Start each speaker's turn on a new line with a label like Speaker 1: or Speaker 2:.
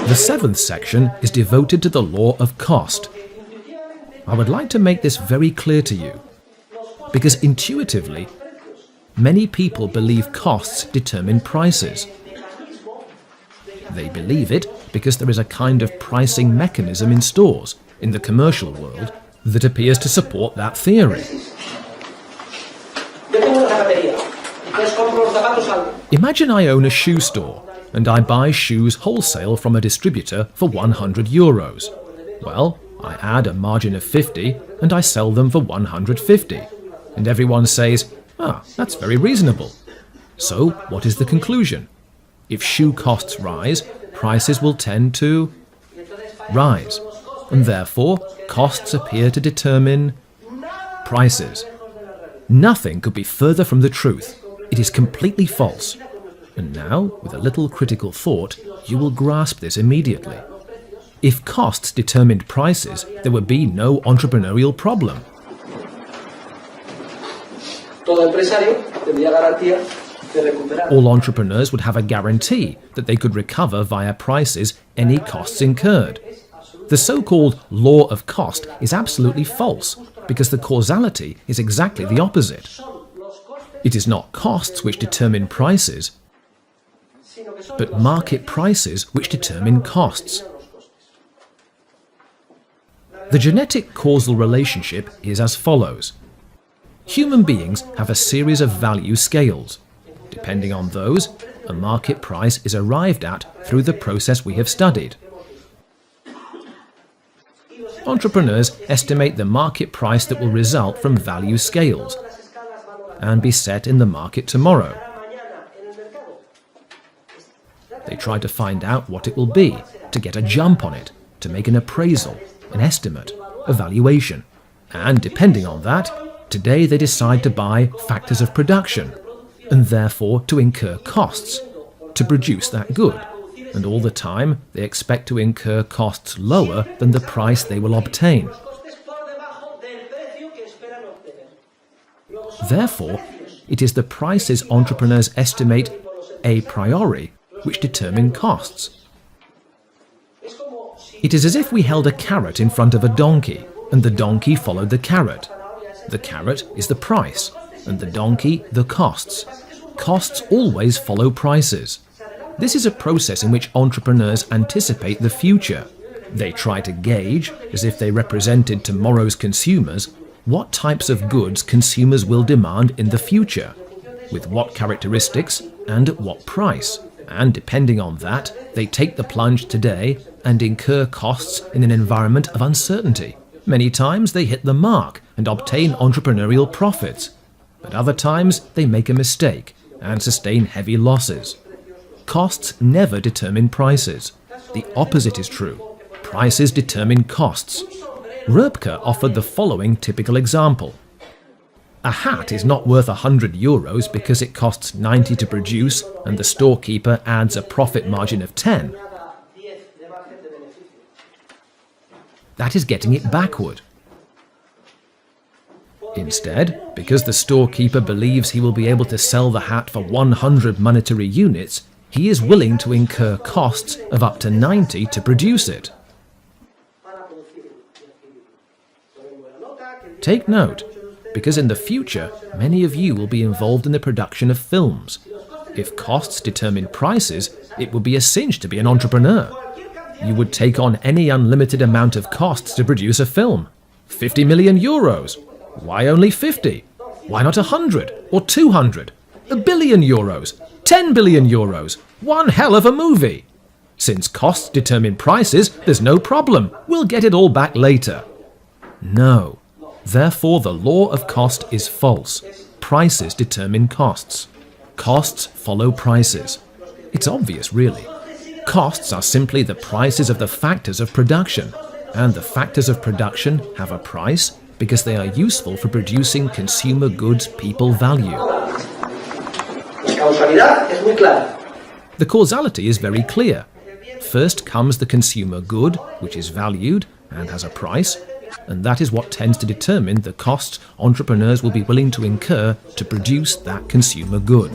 Speaker 1: The seventh section is devoted to the law of cost. I would like to make this very clear to you, because intuitively, many people believe costs determine prices. They believe it because there is a kind of pricing mechanism in stores, in the commercial world, that appears to support that theory. Imagine I own a shoe store, and I buy shoes wholesale from a distributor for 100 euros. Well, I add a margin of 50 and I sell them for 150. And everyone says, that's very reasonable. So, what is the conclusion? If shoe costs rise, prices will tend to rise. And therefore, costs appear to determine prices. Nothing could be further from the truth. It is completely false. And now, with a little critical thought, you will grasp this immediately. If costs determined prices, there would be no entrepreneurial problem. All entrepreneurs would have a guarantee that they could recover via prices any costs incurred. The so-called law of cost is absolutely false, because the causality is exactly the opposite. It is not costs which determine prices, but market prices which determine costs. The genetic causal relationship is as follows. Human beings have a series of value scales. Depending on those, a market price is arrived at through the process we have studied. Entrepreneurs estimate the market price that will result from value scales and be set in the market tomorrow. They try to find out what it will be, to get a jump on it, to make an appraisal, an estimate, a valuation. And depending on that, today they decide to buy factors of production, and therefore to incur costs, to produce that good. And all the time, they expect to incur costs lower than the price they will obtain. Therefore, it is the prices entrepreneurs estimate a priori which determine costs. It is as if we held a carrot in front of a donkey, and the donkey followed the carrot. The carrot is the price, and the donkey the costs. Costs always follow prices. This is a process in which entrepreneurs anticipate the future. They try to gauge, as if they represented tomorrow's consumers, what types of goods consumers will demand in the future, with what characteristics and at what price. And depending on that, they take the plunge today and incur costs in an environment of uncertainty. Many times they hit the mark and obtain entrepreneurial profits, but other times they make a mistake and sustain heavy losses. Costs never determine prices. The opposite is true. Prices determine costs. Huerta offered the following typical example. A hat is not worth 100 euros because it costs 90 to produce and the storekeeper adds a profit margin of 10. That is getting it backward. Instead, because the storekeeper believes he will be able to sell the hat for 100 monetary units, he is willing to incur costs of up to 90 to produce it. Take note, because in the future, many of you will be involved in the production of films. If costs determine prices, it would be a cinch to be an entrepreneur. You would take on any unlimited amount of costs to produce a film. 50 million euros. Why only 50? Why not 100 or 200? €1 billion, 10 billion euros. One hell of a movie. Since costs determine prices, there's no problem. We'll get it all back later. No. Therefore, the law of cost is false. Prices determine costs. Costs follow prices. It's obvious, really. Costs are simply the prices of the factors of production, and the factors of production have a price because they are useful for producing consumer goods people value. The causality is very clear. First comes the consumer good, which is valued and has a price, and that is what tends to determine the costs entrepreneurs will be willing to incur to produce that consumer good.